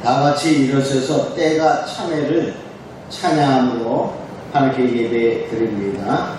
다 같이 일어서서 때가 참회를 찬양함으로 하나님께 예배 드립니다.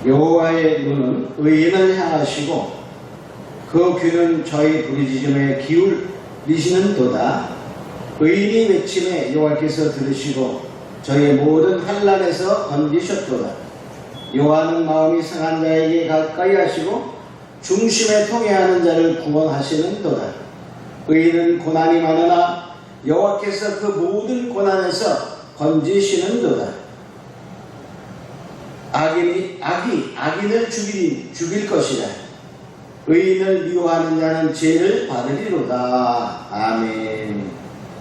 여호와의 눈은 의인을 향하시고 그 귀는 저희 부르짖음에 기울이시는도다. 의인이 외침에 여호와께서 들으시고 저희의 모든 환난에서 건지셨도다. 여호와는 마음이 상한 자에게 가까이 하시고 중심에 통해하는 자를 구원하시는도다. 의인은 고난이 많으나 여호와께서 그 모든 고난에서 건지시는도다. 악인을 죽일 것이라. 의인을 미워하는 자는 죄를 받으리로다. 아멘.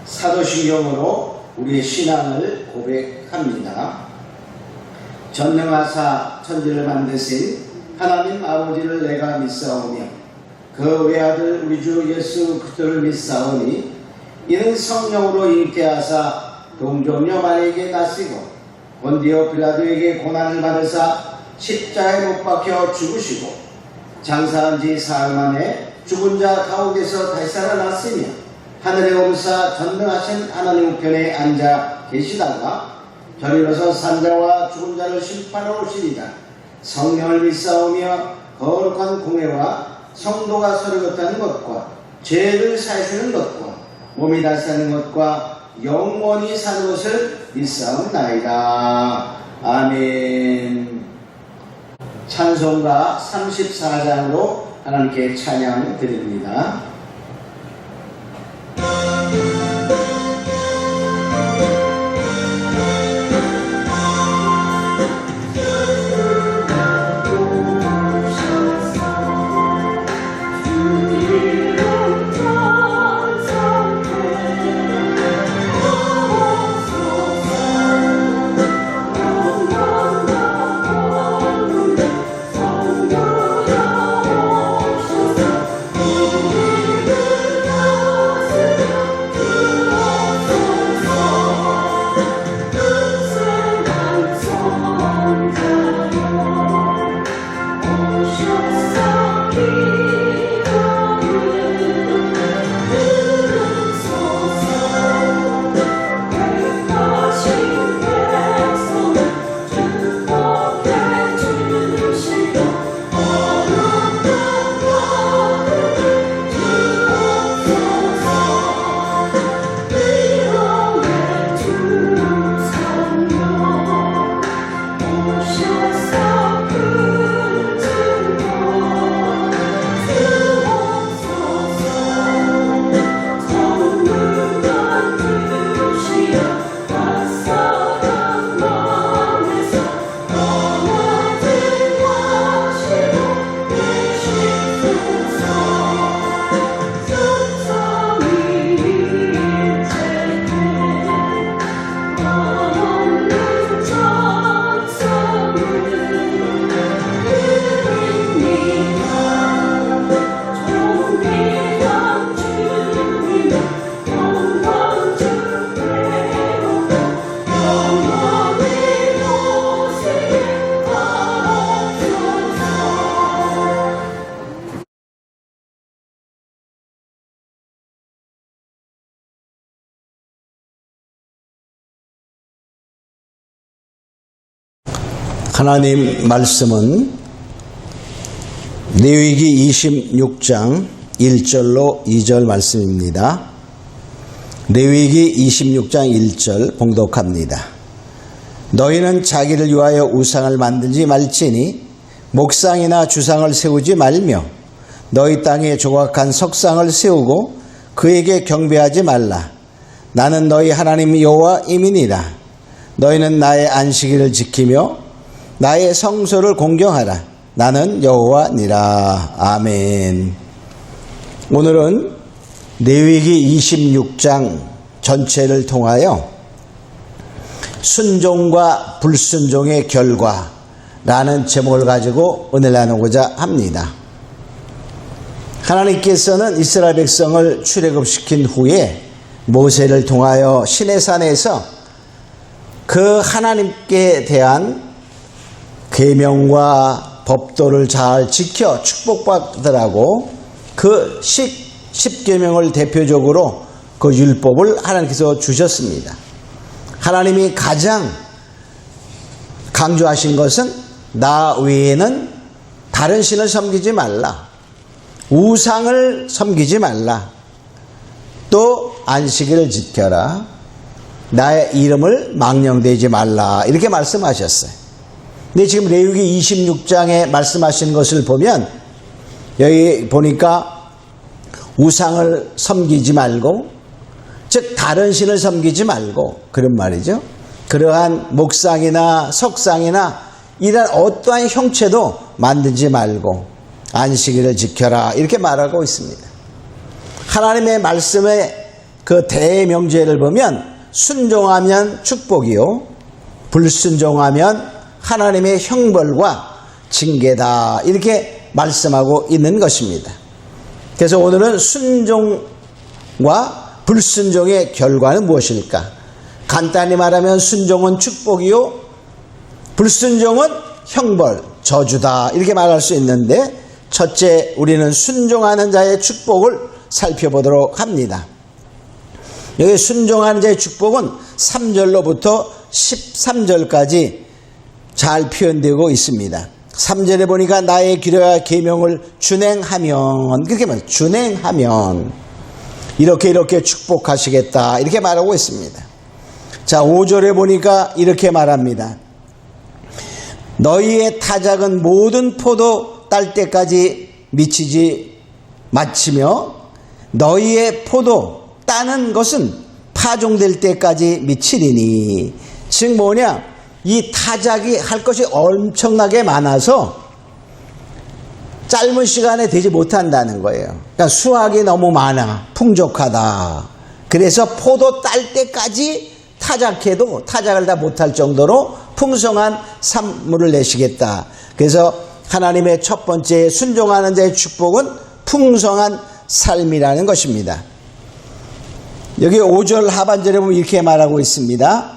사도신경으로 우리의 신앙을 고백합니다. 전능하사 천지를 만드신 하나님 아버지를 내가 믿사오며 그 외아들 우리 주 예수 그리스도를 믿사오니 이는 성령으로 잉태하사 동정녀 마리에게 나시고 본디오 빌라도에게 고난을 받으사 십자가에 못 박혀 죽으시고 장사한 지 사흘 만에 죽은 자 가운데서 다시 살아났으며 하늘에 오르사 전능하신 하나님 우편에 앉아 계시다가 저리로서 산자와 죽은 자를 심판하러 오시리라. 성령을 믿사오며 거룩한 공회와 성도가 서로 곁하는 것과 죄를 사해주는 것과 몸이 다시 사는 것과 영원히 사는 것을 믿사옵나이다. 아멘. 찬송가 34장으로 하나님께 찬양 드립니다. 하나님 말씀은 레위기 26장 1절로 2절 말씀입니다. 레위기 26장 1절 봉독합니다. 너희는 자기를 위하여 우상을 만들지 말지니 목상이나 주상을 세우지 말며 너희 땅에 조각한 석상을 세우고 그에게 경배하지 말라. 나는 너희 하나님 여호와임이니라. 너희는 나의 안식일을 지키며 나의 성소를 공경하라. 나는 여호와니라. 아멘. 오늘은 레위기 26장 전체를 통하여 순종과 불순종의 결과라는 제목을 가지고 은혜를 나누고자 합니다. 하나님께서는 이스라엘 백성을 출애굽시킨 후에 모세를 통하여 시내산에서 그 하나님께 대한 계명과 법도를 잘 지켜 축복받으라고 그 10계명을 대표적으로 그 율법을 하나님께서 주셨습니다. 하나님이 가장 강조하신 것은 나 외에는 다른 신을 섬기지 말라. 우상을 섬기지 말라. 또 안식일을 지켜라. 나의 이름을 망령되지 말라. 이렇게 말씀하셨어요. 근데 지금 레위기 26장에 말씀하신 것을 보면 여기 보니까 우상을 섬기지 말고, 즉 다른 신을 섬기지 말고, 그런 말이죠. 그러한 목상이나 석상이나 이런 어떠한 형체도 만들지 말고 안식일을 지켜라. 이렇게 말하고 있습니다. 하나님의 말씀의 그 대명제를 보면 순종하면 축복이요, 불순종하면 하나님의 형벌과 징계다. 이렇게 말씀하고 있는 것입니다. 그래서 오늘은 순종과 불순종의 결과는 무엇일까? 간단히 말하면 순종은 축복이요, 불순종은 형벌, 저주다. 이렇게 말할 수 있는데, 첫째 우리는 순종하는 자의 축복을 살펴보도록 합니다. 여기 순종하는 자의 축복은 3절로부터 13절까지 잘 표현되고 있습니다. 3절에 보니까 나의 규례와 계명을 준행하면, 그렇게 말해요. 준행하면 이렇게 축복하시겠다. 이렇게 말하고 있습니다. 자, 5절에 보니까 이렇게 말합니다. 너희의 타작은 모든 포도 딸 때까지 마치며 너희의 포도 따는 것은 파종될 때까지 미치리니. 즉 뭐냐? 이 타작이 할 것이 엄청나게 많아서 짧은 시간에 되지 못한다는 거예요. 그러니까 수확이 너무 많아, 풍족하다. 그래서 포도 딸 때까지 타작해도 타작을 다 못할 정도로 풍성한 산물을 내시겠다. 그래서 하나님의 첫 번째 순종하는 자의 축복은 풍성한 삶이라는 것입니다. 여기 5절 하반절에 보면 이렇게 말하고 있습니다.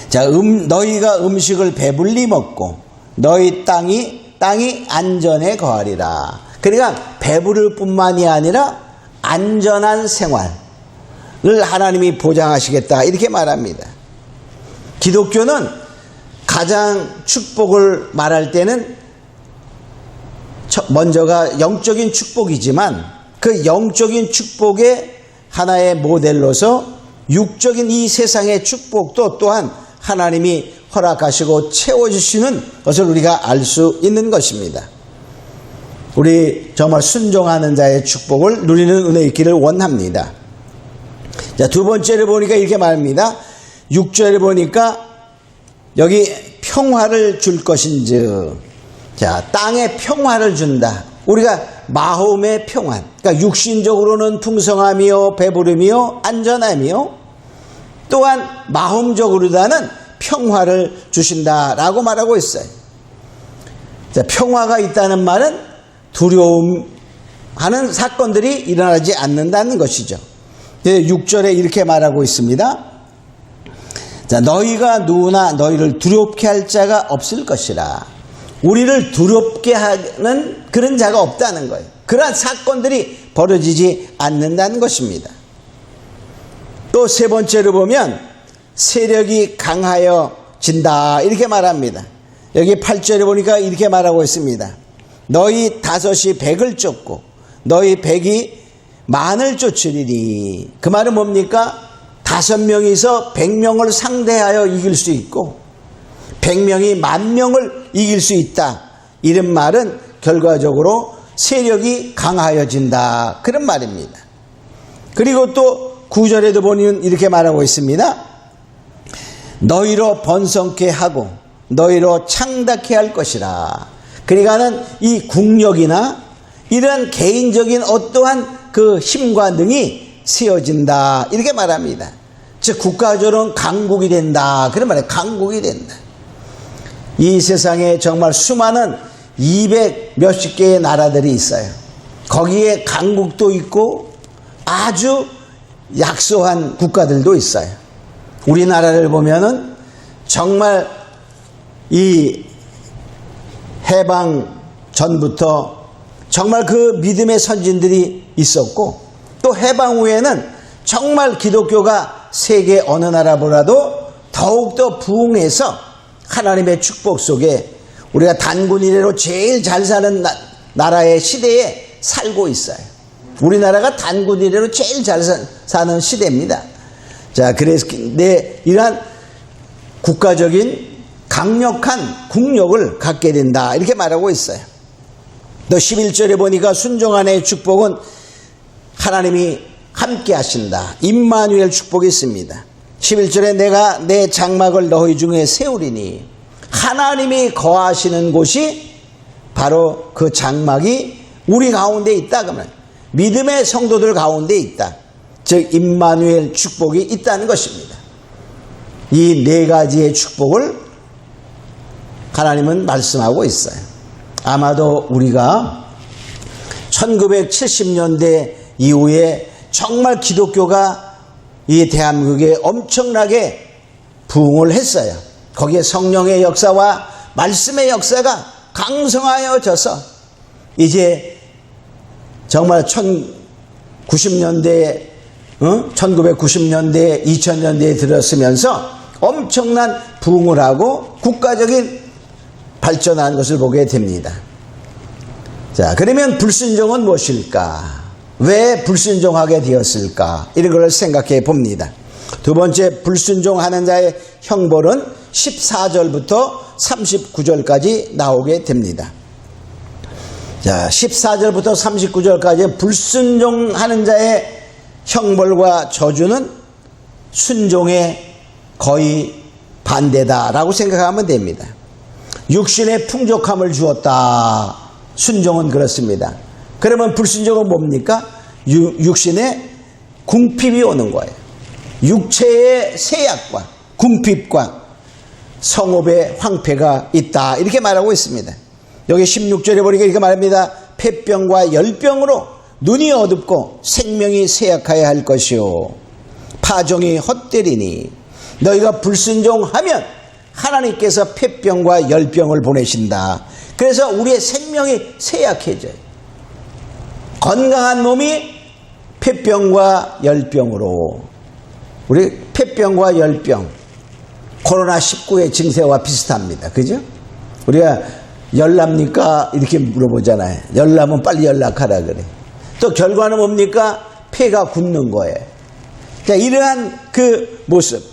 자, 너희가 음식을 배불리 먹고 너희 땅이 안전에 거하리라. 그러니까 배부를 뿐만이 아니라 안전한 생활을 하나님이 보장하시겠다. 이렇게 말합니다. 기독교는 가장 축복을 말할 때는 먼저가 영적인 축복이지만 그 영적인 축복의 하나의 모델로서 육적인 이 세상의 축복도 또한 하나님이 허락하시고 채워주시는 것을 우리가 알 수 있는 것입니다. 우리 정말 순종하는 자의 축복을 누리는 은혜 있기를 원합니다. 자, 두 번째를 보니까 이렇게 말합니다. 6절에 보니까 여기 평화를 줄 것인즉, 자, 땅에 평화를 준다. 우리가 마음의 평화, 그러니까 육신적으로는 풍성함이요, 배부름이요, 안전함이요, 또한 마음적으로다는 평화를 주신다라고 말하고 있어요. 자, 평화가 있다는 말은 두려움하는 사건들이 일어나지 않는다는 것이죠. 6절에 이렇게 말하고 있습니다. 자, 너희가 누구나 너희를 두렵게 할 자가 없을 것이라. 우리를 두렵게 하는 그런 자가 없다는 거예요. 그러한 사건들이 벌어지지 않는다는 것입니다. 또 세 번째로 보면 세력이 강하여진다. 이렇게 말합니다. 여기 8절에 보니까 이렇게 말하고 있습니다. 너희 다섯이 백을 쫓고 너희 백이 만을 쫓으리니. 그 말은 뭡니까? 5명이서 100명을 상대하여 이길 수 있고 100명이 10,000명을 이길 수 있다. 이런 말은 결과적으로 세력이 강하여진다. 그런 말입니다. 그리고 또 9절에도 보면 이렇게 말하고 있습니다. 너희로 번성케 하고 너희로 창닥케 할 것이라. 그러니까는 이 국력이나 이런 개인적인 어떠한 그 힘과 능이 세워진다. 이렇게 말합니다. 즉 국가적으로는 강국이 된다. 그런 말이에요. 강국이 된다. 이 세상에 정말 수많은 200 몇십 개의 나라들이 있어요. 거기에 강국도 있고 아주 약소한 국가들도 있어요. 우리나라를 보면은 정말 이 해방 전부터 정말 그 믿음의 선진들이 있었고 또 해방 후에는 정말 기독교가 세계 어느 나라보다도 더욱더 부흥해서 하나님의 축복 속에 우리가 단군 이래로 제일 잘 사는 나라의 시대에 살고 있어요. 우리나라가 단군 이래로 제일 잘 사는 시대입니다. 자, 그래서 이러한 국가적인 강력한 국력을 갖게 된다. 이렇게 말하고 있어요. 또 11절에 보니까 순종한의 축복은 하나님이 함께 하신다. 임마누엘 축복이 있습니다. 11절에 내가 내 장막을 너희 중에 세우리니. 하나님이 거하시는 곳이 바로 그 장막이 우리 가운데 있다. 그러면 믿음의 성도들 가운데 있다. 즉 임마누엘 축복이 있다는 것입니다. 이 4가지의 축복을 하나님은 말씀하고 있어요. 아마도 우리가 1970년대 이후에 정말 기독교가 이 대한민국에 엄청나게 부흥을 했어요. 거기에 성령의 역사와 말씀의 역사가 강성하여져서 이제 정말 1990년대 2000년대에 들었으면서 엄청난 부흥을 하고 국가적인 발전한 것을 보게 됩니다. 자, 그러면 불순종은 무엇일까? 왜 불순종하게 되었을까? 이런 걸 생각해 봅니다. 두 번째, 불순종하는 자의 형벌은 14절부터 39절까지 나오게 됩니다. 자, 14절부터 39절까지 불순종하는 자의 형벌과 저주는 순종의 거의 반대다라고 생각하면 됩니다. 육신의 풍족함을 주었다. 순종은 그렇습니다. 그러면 불순종은 뭡니까? 육신의 궁핍이 오는 거예요. 육체의 세약과 궁핍과 성읍의 황폐가 있다. 이렇게 말하고 있습니다. 여기 16절에 보니까 이렇게 말합니다. 폐병과 열병으로 눈이 어둡고 생명이 쇠약하여 할 것이요 파종이 헛되리니. 너희가 불순종하면 하나님께서 폐병과 열병을 보내신다. 그래서 우리의 생명이 쇠약해져요. 건강한 몸이 폐병과 열병으로. 우리 폐병과 열병, 코로나19의 증세와 비슷합니다. 그죠? 우리가 열납니까? 이렇게 물어보잖아요. 열나면 빨리 연락하라 그래. 또 결과는 뭡니까? 폐가 굳는 거예요. 자, 이러한 그 모습.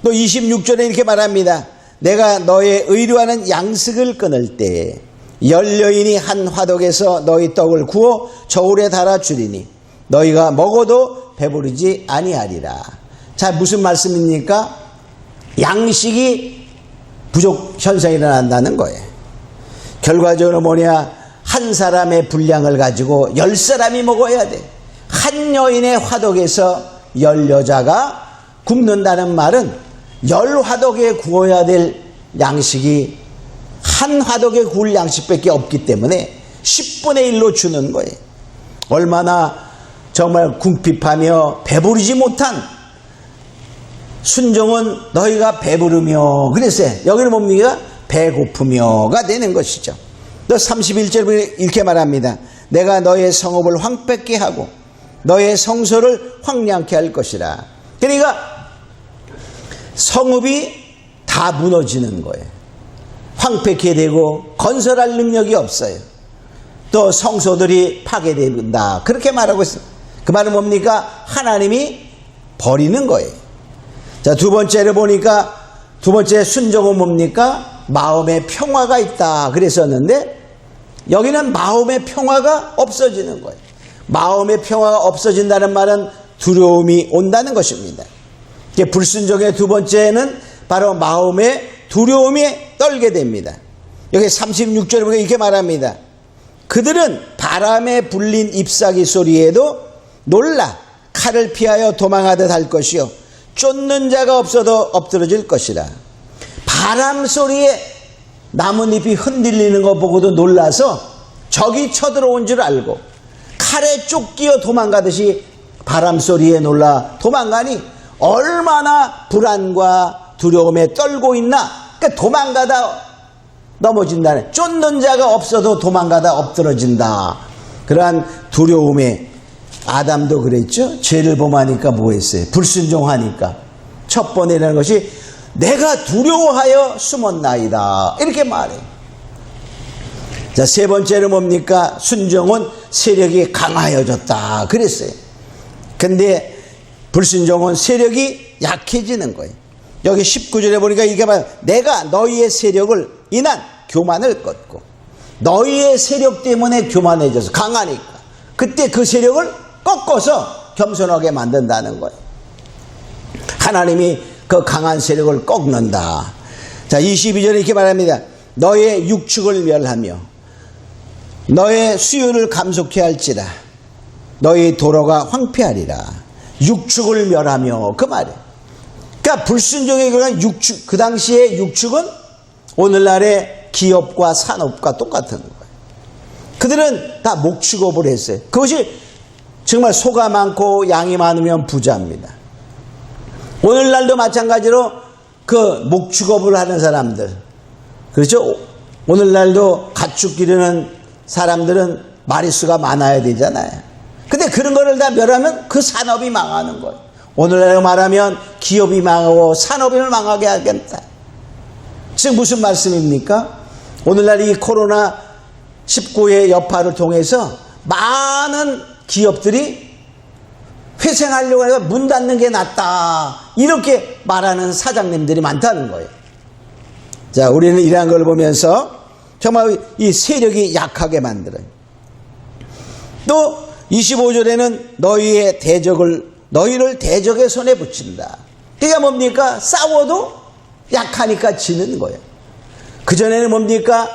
또 26절에 이렇게 말합니다. 내가 너의 의료하는 양식을 끊을 때 열여인이 한 화덕에서 너희 떡을 구워 저울에 달아 주리니 너희가 먹어도 배부르지 아니하리라. 자, 무슨 말씀입니까? 양식이 부족 현상이 일어난다는 거예요. 결과적으로 뭐냐? 한 사람의 분량을 가지고 10사람이 먹어야 돼. 한 여인의 화덕에서 10여자가 굽는다는 말은 10화덕에 구워야 될 양식이 한 화덕에 구울 양식밖에 없기 때문에 10분의 1로 주는 거예요. 얼마나 정말 궁핍하며 배부르지 못한 순종은 너희가 배부르며 그랬어요. 여기는 뭡니까? 배고프며가 되는 것이죠. 또 31절에 이렇게 말합니다. 내가 너의 성읍을 황폐케 하고 너의 성소를 황량케 할 것이라. 그러니까 성읍이 다 무너지는 거예요. 황폐케 되고 건설할 능력이 없어요. 또 성소들이 파괴된다. 그렇게 말하고 있어요. 그 말은 뭡니까? 하나님이 버리는 거예요. 자, 두 번째를 보니까 두 번째 순종은 뭡니까? 마음의 평화가 있다 그랬었는데 여기는 마음의 평화가 없어지는 거예요. 마음의 평화가 없어진다는 말은 두려움이 온다는 것입니다. 불순종의 두 번째는 바로 마음의 두려움이 떨게 됩니다. 여기 36절에 보면 이렇게 말합니다. 그들은 바람에 불린 잎사귀 소리에도 놀라 칼을 피하여 도망하듯 할 것이요 쫓는 자가 없어도 엎드러질 것이라. 바람 소리에 나뭇잎이 흔들리는 거 보고도 놀라서 적이 쳐들어온 줄 알고 칼에 쫓기어 도망가듯이 바람 소리에 놀라 도망가니 얼마나 불안과 두려움에 떨고 있나. 그러니까 도망가다 넘어진다네. 쫓는 자가 없어도 도망가다 엎드러진다. 그러한 두려움에 아담도 그랬죠. 죄를 범하니까 뭐 했어요? 불순종하니까 첫 번째라는 것이 내가 두려워하여 숨었나이다 이렇게 말해요. 자, 세 번째는 뭡니까? 순종은 세력이 강하여졌다 그랬어요. 근데 불순종은 세력이 약해지는 거예요. 여기 19절에 보니까 이게 말 내가 너희의 세력을 인한 교만을 꺾고 너희의 세력 때문에 교만해져서 강하니까 그때 그 세력을 꺾어서 겸손하게 만든다는 거예요. 하나님이 그 강한 세력을 꺾는다. 자, 22절에 이렇게 말합니다. 너의 육축을 멸하며 너의 수요를 감속해 할지라 너의 도로가 황폐하리라. 육축을 멸하며 그 말이에요. 그러니까 불순종에 관한 육축, 그 당시의 육축은 오늘날의 기업과 산업과 똑같은 거예요. 그들은 다 목축업을 했어요. 그것이 정말 소가 많고 양이 많으면 부자입니다. 오늘날도 마찬가지로 그 목축업을 하는 사람들, 그렇죠? 오늘날도 가축 기르는 사람들은 마리수가 많아야 되잖아요. 근데 그런 거를 다 멸하면 그 산업이 망하는 거예요. 오늘날로 말하면 기업이 망하고 산업이 망하게 하겠다. 즉 무슨 말씀입니까? 오늘날 이 코로나19의 여파를 통해서 많은 기업들이 회생하려고 해서 문 닫는 게 낫다 이렇게 말하는 사장님들이 많다는 거예요. 자, 우리는 이러한 걸 보면서 정말 이 세력이 약하게 만들어요. 또 25절에는 너희를 대적의 손에 붙인다. 그게 뭡니까? 싸워도 약하니까 지는 거예요. 그전에는 뭡니까?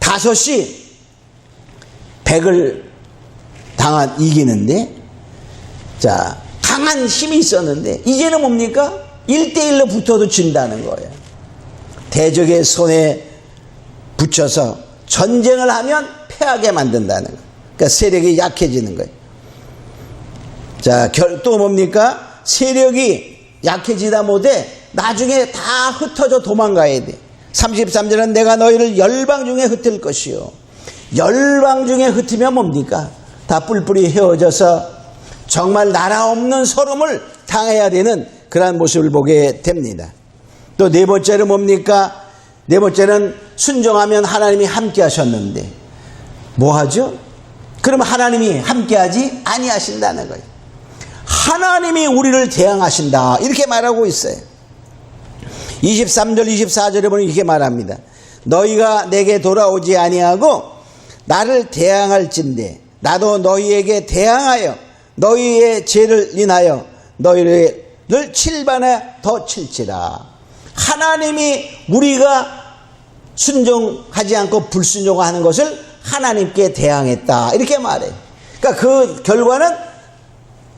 5이 100을 이기는데, 자, 강한 힘이 있었는데, 이제는 뭡니까? 1대1로 붙어도 진다는 거예요. 대적의 손에 붙여서 전쟁을 하면 패하게 만든다는 거예요. 그러니까 세력이 약해지는 거예요. 자, 또 뭡니까? 세력이 약해지다 못해 나중에 다 흩어져 도망가야 돼. 33절은 내가 너희를 열방 중에 흩을 것이요. 열방 중에 흩으면 뭡니까? 다 뿔뿔이 헤어져서 정말 나라 없는 서름을 당해야 되는 그러한 모습을 보게 됩니다. 또 네 번째는 뭡니까? 네 번째는 순종하면 하나님이 함께 하셨는데 뭐 하죠? 그러면 하나님이 함께 하지 아니하신다는 거예요. 하나님이 우리를 대항하신다 이렇게 말하고 있어요. 23절 24절에 보면 이렇게 말합니다. 너희가 내게 돌아오지 아니하고 나를 대항할진대 나도 너희에게 대항하여 너희의 죄를 인하여 너희를 7반에 더 칠지라. 하나님이 우리가 순종하지 않고 불순종하는 것을 하나님께 대항했다 이렇게 말해요. 그러니까 그 결과는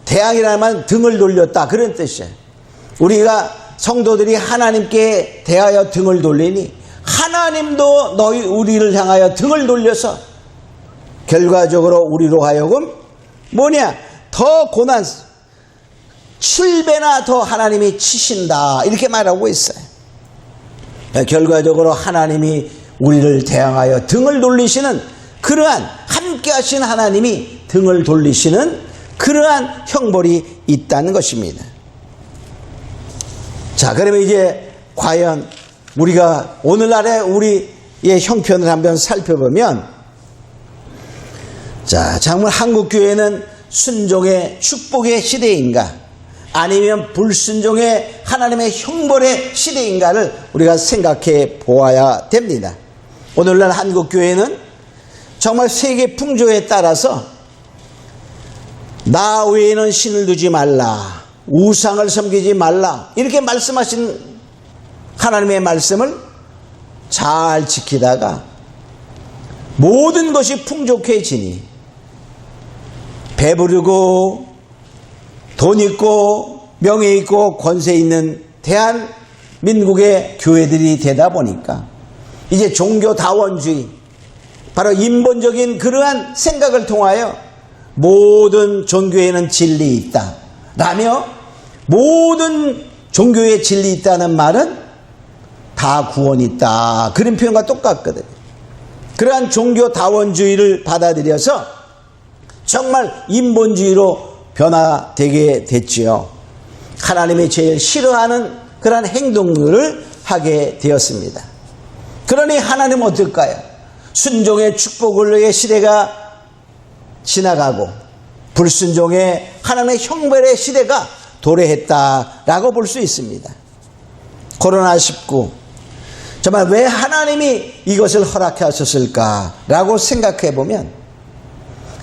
대항이라는 말은 등을 돌렸다 그런 뜻이에요. 우리가 성도들이 하나님께 대하여 등을 돌리니 하나님도 우리를 향하여 등을 돌려서 결과적으로 우리로 하여금 뭐냐? 더 고난 7배나 더 하나님이 치신다 이렇게 말하고 있어요. 결과적으로 하나님이 우리를 대항하여 등을 돌리시는 그러한 함께 하신 하나님이 등을 돌리시는 그러한 형벌이 있다는 것입니다. 자, 그러면 이제 과연 우리가 오늘날에 우리 형편을 한번 살펴보면, 자, 정말 한국교회는 순종의 축복의 시대인가, 아니면 불순종의 하나님의 형벌의 시대인가를 우리가 생각해 보아야 됩니다. 오늘날 한국교회는 정말 세계 풍조에 따라서 나 외에는 신을 두지 말라, 우상을 섬기지 말라, 이렇게 말씀하신 하나님의 말씀을 잘 지키다가 모든 것이 풍족해지니 배부르고 돈 있고 명예 있고 권세 있는 대한민국의 교회들이 되다 보니까 이제 종교다원주의, 바로 인본적인 그러한 생각을 통하여 모든 종교에는 진리 있다 라며, 모든 종교에 진리 있다는 말은 다 구원이 있다, 그런 표현과 똑같거든요. 그러한 종교다원주의를 받아들여서 정말 인본주의로 변화되게 됐지요. 하나님이 제일 싫어하는 그러한 행동들을 하게 되었습니다. 그러니 하나님은 어떨까요? 순종의 축복의 시대가 지나가고 불순종의 하나님의 형벌의 시대가 도래했다라고 볼 수 있습니다. 코로나19, 정말 왜 하나님이 이것을 허락하셨을까라고 생각해 보면,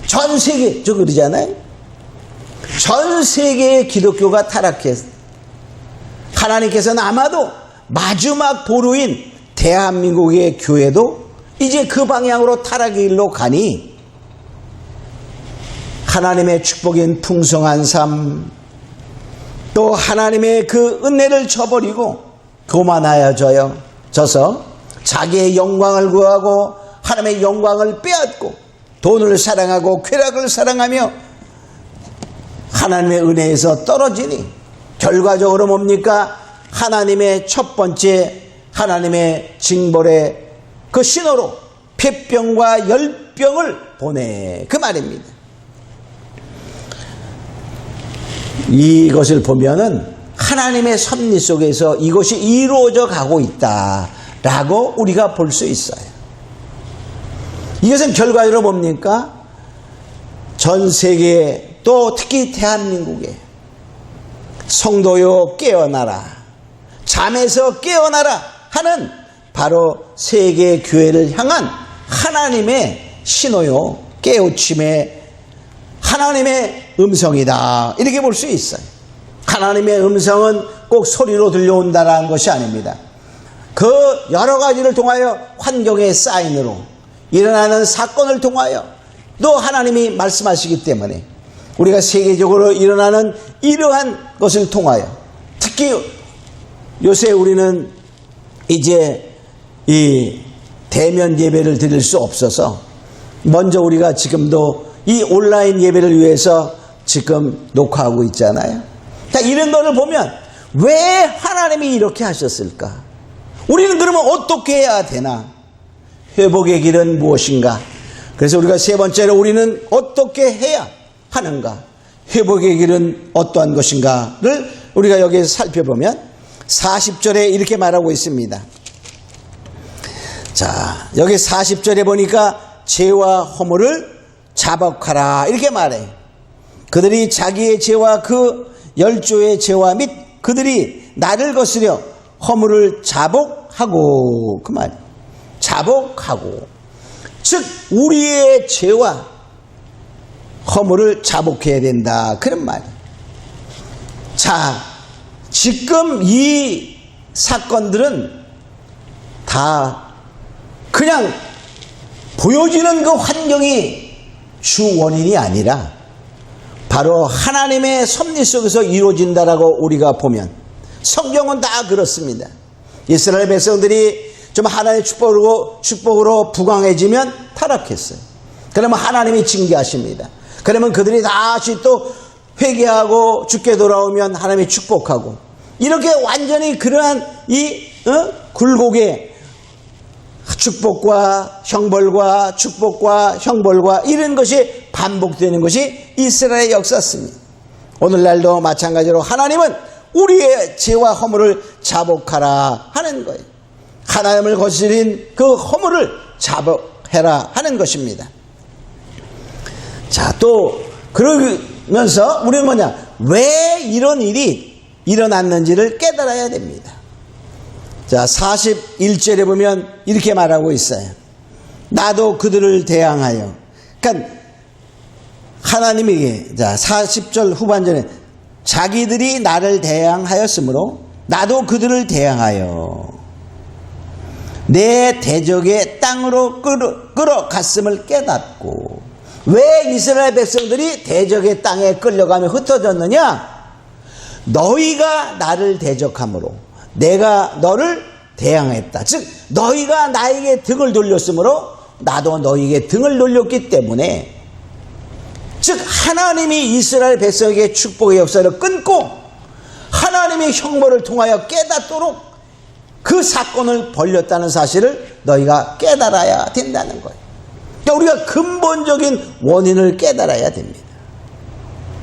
전 세계, 저 그러잖아요. 전 세계의 기독교가 타락해서 하나님께서는 아마도 마지막 보루인 대한민국의 교회도 이제 그 방향으로 타락의 일로 가니, 하나님의 축복인 풍성한 삶, 또 하나님의 그 은혜를 저버리고 교만하여져서 자기의 영광을 구하고 하나님의 영광을 빼앗고 돈을 사랑하고 쾌락을 사랑하며 하나님의 은혜에서 떨어지니 결과적으로 뭡니까? 하나님의 첫 번째 하나님의 징벌의 그 신호로 폐병과 열병을 보내, 그 말입니다. 이것을 보면은 하나님의 섭리 속에서 이것이 이루어져 가고 있다라고 우리가 볼 수 있어요. 이것은 결과적으로 뭡니까? 전 세계, 또 특히 대한민국에 성도요 깨어나라, 잠에서 깨어나라 하는 바로 세계 교회를 향한 하나님의 신호요, 깨우침의 하나님의 음성이다, 이렇게 볼 수 있어요. 하나님의 음성은 꼭 소리로 들려온다라는 것이 아닙니다. 그 여러 가지를 통하여, 환경의 사인으로, 일어나는 사건을 통하여 또 하나님이 말씀하시기 때문에 우리가 세계적으로 일어나는 이러한 것을 통하여, 특히 요새 우리는 이제 이 대면 예배를 드릴 수 없어서 먼저 우리가 지금도 이 온라인 예배를 위해서 지금 녹화하고 있잖아요. 자, 이런 거를 보면 왜 하나님이 이렇게 하셨을까? 우리는 그러면 어떻게 해야 되나? 회복의 길은 무엇인가? 그래서 우리가 세 번째로 우리는 어떻게 해야 하는가? 회복의 길은 어떠한 것인가를 우리가 여기에서 살펴보면 40절에 이렇게 말하고 있습니다. 자, 여기 40절에 보니까 죄와 허물을 자복하라, 이렇게 말해. 그들이 자기의 죄와 그 열조의 죄와 및 그들이 나를 거스려 허물을 자복하고, 그 말, 자복하고, 즉 우리의 죄와 허물을 자복해야 된다, 그런 말. 자, 지금 이 사건들은 다 그냥 보여지는 그 환경이 주 원인이 아니라 바로 하나님의 섭리 속에서 이루어진다라고 우리가 보면, 성경은 다 그렇습니다. 이스라엘 백성들이 좀 하나님의 축복으로 부강해지면 타락했어요. 그러면 하나님이 징계하십니다. 그러면 그들이 다시 또 회개하고 주께 돌아오면 하나님이 축복하고, 이렇게 완전히 그러한 이 굴곡의 축복과 형벌과 축복과 형벌과 이런 것이 반복되는 것이 이스라엘의 역사였습니다. 오늘날도 마찬가지로 하나님은 우리의 죄와 허물을 자복하라 하는 거예요. 하나님을 거스린 그 허물을 자복해라 하는 것입니다. 자, 또 그러면서 우리는 왜 이런 일이 일어났는지를 깨달아야 됩니다. 자, 41절에 보면 이렇게 말하고 있어요. 나도 그들을 대항하여. 그러니까 하나님에게, 자, 40절 후반전에 자기들이 나를 대항하였으므로 나도 그들을 대항하여 내 대적의 땅으로 끌어갔음을 깨닫고. 왜 이스라엘 백성들이 대적의 땅에 끌려가며 흩어졌느냐? 너희가 나를 대적함으로 내가 너를 대항했다. 즉 너희가 나에게 등을 돌렸으므로 나도 너희에게 등을 돌렸기 때문에, 즉 하나님이 이스라엘 백성에게 축복의 역사를 끊고 하나님의 형벌을 통하여 깨닫도록 그 사건을 벌렸다는 사실을 너희가 깨달아야 된다는 거예요. 그러니까 우리가 근본적인 원인을 깨달아야 됩니다.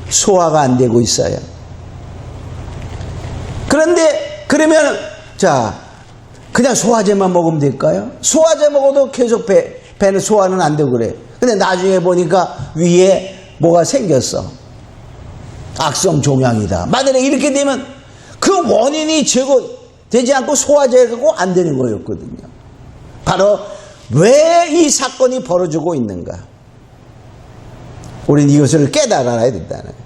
소화가 안 되고 있어요. 그런데 그러면 자, 그냥 소화제만 먹으면 될까요? 소화제 먹어도 계속 배는 소화는 안 되고 그래. 근데 나중에 보니까 위에 뭐가 생겼어. 악성 종양이다. 만약에 이렇게 되면 그 원인이 제거되지 않고 소화제가 안 되는 거였거든요. 바로 왜 이 사건이 벌어지고 있는가? 우리는 이것을 깨달아야 된다는 거예요.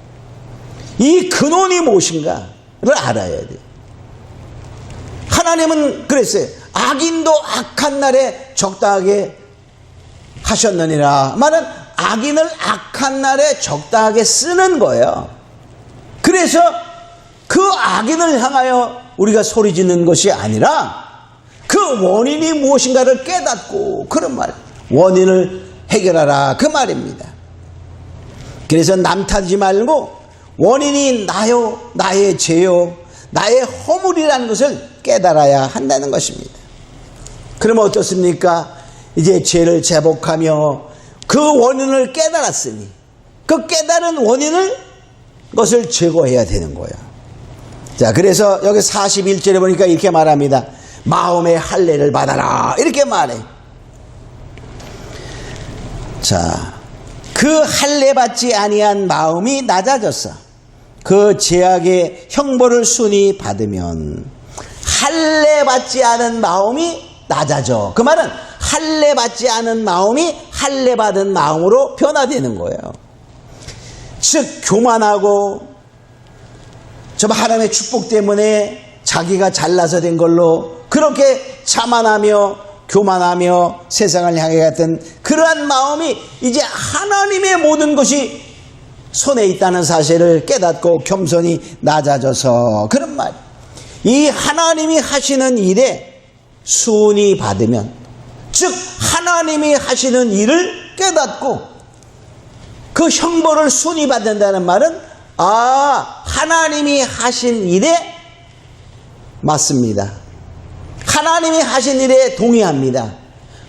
이 근원이 무엇인가를 알아야 돼요. 하나님은 그랬어요. 악인도 악한 날에 적당하게 하셨느니라. 말은 악인을 악한 날에 적당하게 쓰는 거예요. 그래서 그 악인을 향하여 우리가 소리 짓는 것이 아니라 그 원인이 무엇인가를 깨닫고, 그런 말, 원인을 해결하라, 그 말입니다. 그래서 남 탓하지 말고 원인이 나요, 나의 죄요, 나의 허물이라는 것을 깨달아야 한다는 것입니다. 그러면 어떻습니까? 이제 죄를 제복하며 그 원인을 깨달았으니 그 깨달은 것을 제거해야 되는 거예요. 자, 그래서 여기 41절에 보니까 이렇게 말합니다. 마음의 할례를 받아라, 이렇게 말해. 자, 그 할례 받지 아니한 마음이 낮아졌어. 그 죄악의 형벌을 순히 받으면 할례 받지 않은 마음이 낮아져. 그 말은 할례 받지 않은 마음이 할례 받은 마음으로 변화되는 거예요. 즉 교만하고 저 하나님의 축복 때문에 자기가 잘나서 된 걸로 그렇게 자만하며 교만하며 세상을 향해 갔던 그러한 마음이 이제 하나님의 모든 것이 손에 있다는 사실을 깨닫고 겸손히 낮아져서, 그런 말. 이 하나님이 하시는 일에 순위 받으면, 즉 하나님이 하시는 일을 깨닫고 그 형벌을 순위 받는다는 말은, 하나님이 하신 일에 맞습니다. 하나님이 하신 일에 동의합니다.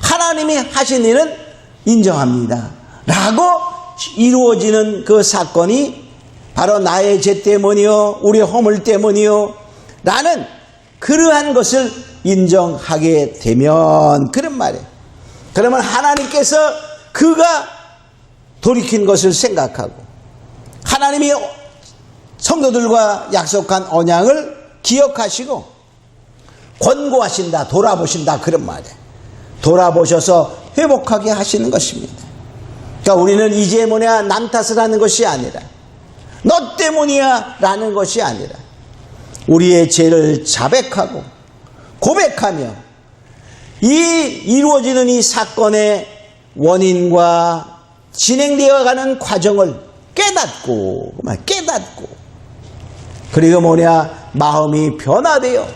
하나님이 하신 일은 인정합니다. 라고 이루어지는 그 사건이 바로 나의 죄 때문이요, 우리의 허물 때문이요 라는 그러한 것을 인정하게 되면, 그런 말이에요. 그러면 하나님께서 그가 돌이킨 것을 생각하고 하나님이 성도들과 약속한 언약을 기억하시고 권고하신다, 돌아보신다, 그런 말이에요. 돌아보셔서 회복하게 하시는 것입니다. 그러니까 우리는 이제 남 탓을 하는 것이 아니라, 너 때문이야 라는 것이 아니라, 우리의 죄를 자백하고 고백하며 이루어지는 이 사건의 원인과 진행되어 가는 과정을 깨닫고 그리고 마음이 변화되어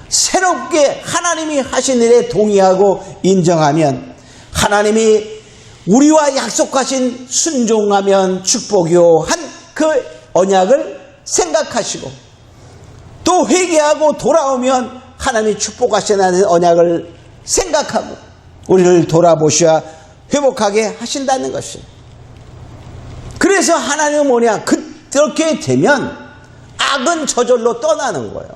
새롭게 하나님이 하신 일에 동의하고 인정하면, 하나님이 우리와 약속하신 순종하면 축복이요 한 그 언약을 생각하시고, 또 회개하고 돌아오면 하나님이 축복하시는 언약을 생각하고 우리를 돌아보셔야 회복하게 하신다는 것이에요. 그래서 하나님은 그렇게 되면 악은 저절로 떠나는 거예요.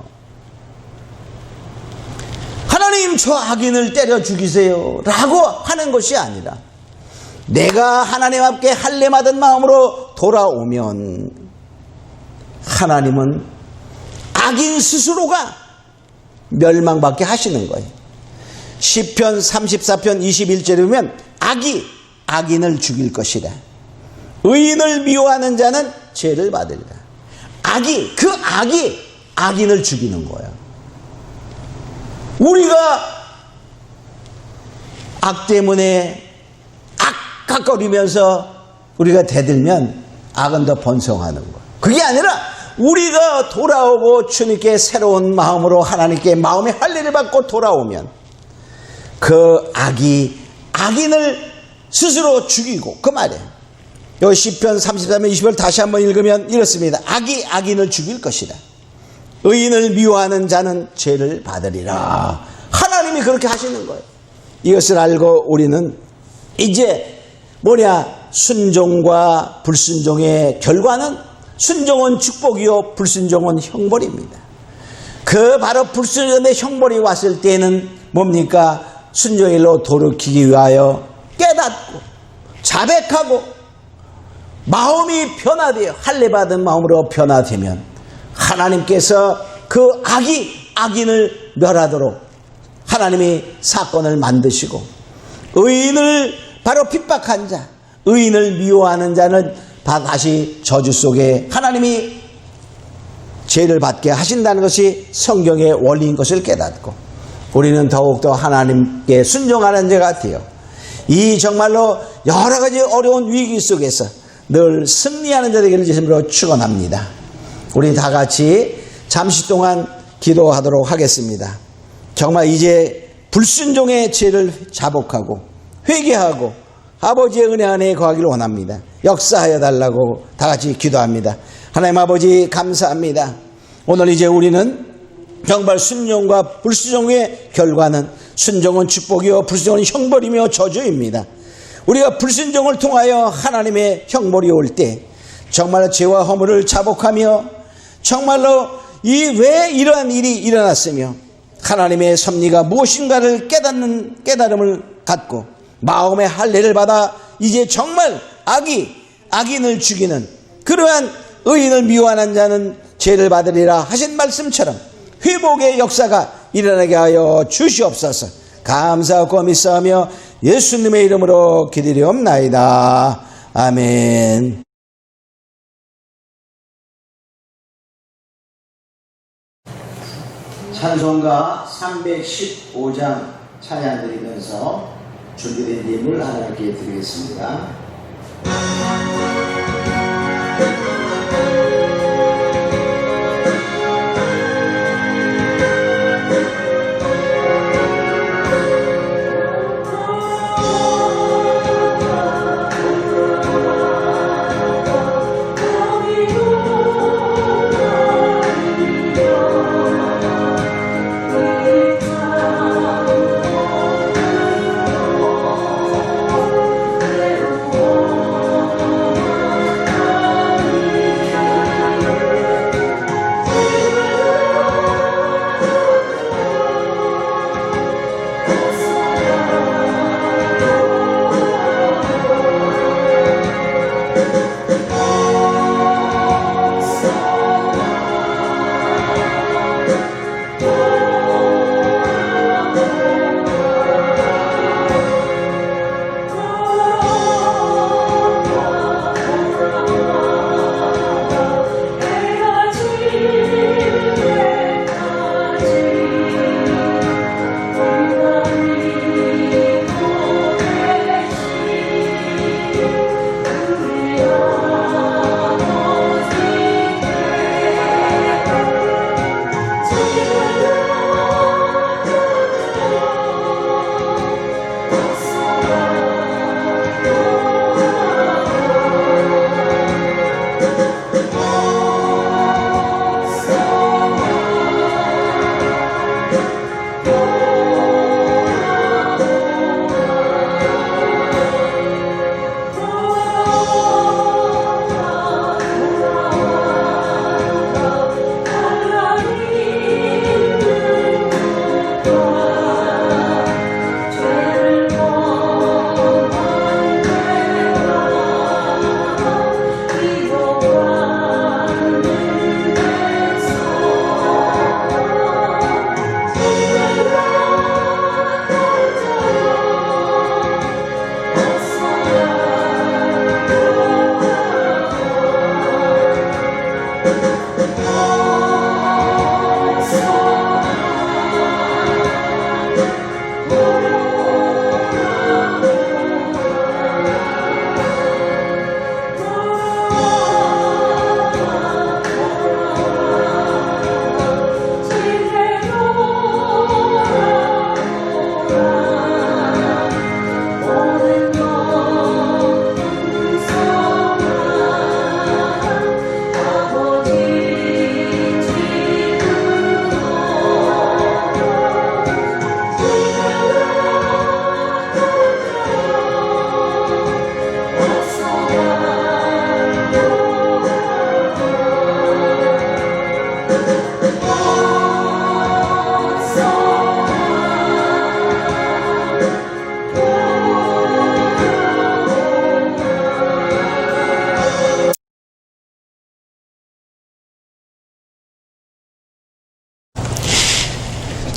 하나님 하나님 저 악인을 때려 죽이세요 라고 하는 것이 아니라 내가 하나님 앞에 할례받은 마음으로 돌아오면 하나님은 악인 스스로가 멸망받게 하시는 거예요. 시편 34편 21절에 보면 악이 악인을 죽일 것이라. 의인을 미워하는 자는 죄를 받으리라. 그 악이 악인을 죽이는 거예요. 우리가 악 때문에 악각거리면서 우리가 대들면 악은 더 번성하는 거예요. 그게 아니라 우리가 돌아오고 주님께 새로운 마음으로 하나님께 마음의 할례를 받고 돌아오면 그 악이 악인을 스스로 죽이고, 그 말이에요. 여기 시편 33편 20절 다시 한번 읽으면 이렇습니다. 악이 악인을 죽일 것이다. 의인을 미워하는 자는 죄를 받으리라. 하나님이 그렇게 하시는 거예요. 이것을 알고 우리는 이제 순종과 불순종의 결과는 순종은 축복이요 불순종은 형벌입니다. 그 바로 불순종의 형벌이 왔을 때는 뭡니까? 순종의 일로 돌이키기 위하여 깨닫고 자백하고 마음이 변화되어 할례받은 마음으로 변화되면 하나님께서 그 악인을 멸하도록 하나님이 사건을 만드시고 의인을 바로 핍박한 자, 의인을 미워하는 자는 다시 저주 속에 하나님이 죄를 받게 하신다는 것이 성경의 원리인 것을 깨닫고 우리는 더욱더 하나님께 순종하는 자가 되어 이 정말로 여러 가지 어려운 위기 속에서 늘 승리하는 자 되기를 주님으로 축원합니다. 우리 다 같이 잠시 동안 기도하도록 하겠습니다. 정말 이제 불순종의 죄를 자복하고 회개하고 아버지의 은혜 안에 거하기를 원합니다. 역사하여 달라고 다 같이 기도합니다. 하나님 아버지 감사합니다. 오늘 이제 우리는 정말 순종과 불순종의 결과는 순종은 축복이요 불순종은 형벌이며 저주입니다. 우리가 불순종을 통하여 하나님의 형벌이 올 때 정말 죄와 허물을 자복하며 정말로 왜 이러한 일이 일어났으며 하나님의 섭리가 무엇인가를 깨닫는 깨달음을 갖고 마음의 할례를 받아 이제 정말 악인을 죽이는 그러한 의인을 미워하는 자는 죄를 받으리라 하신 말씀처럼 회복의 역사가 일어나게 하여 주시옵소서. 감사하고 믿사오며 예수님의 이름으로 기도리옵나이다. 아멘. 찬송가 315장 찬양 드리면서 준비된 예물 하나님께 드리겠습니다. Oh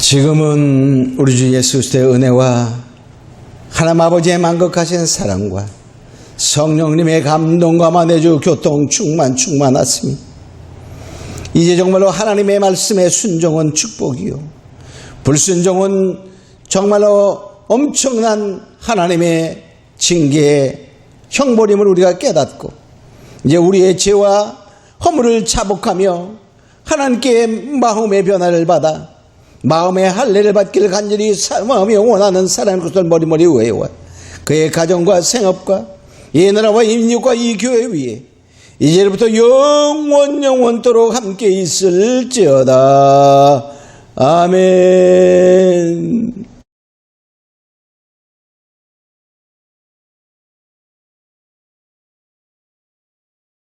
지금은 우리 주 예수 그리스도의 은혜와 하나님 아버지의 만극하신 사랑과 성령님의 감동과 내주 교통 충만하십니다. 이제 정말로 하나님의 말씀에 순종은 축복이요, 불순종은 정말로 엄청난 하나님의 징계의 형벌임을 우리가 깨닫고, 이제 우리의 죄와 허물을 자복하며 하나님께 마음의 변화를 받아 마음의 할례를 받기를 간절히 마음이 원하는 사랑하는 것을 머리머리 외워 그의 가정과 생업과 이 나라와 인류과 이 교회 위에 이제부터 영원토록 함께 있을지어다. 아멘.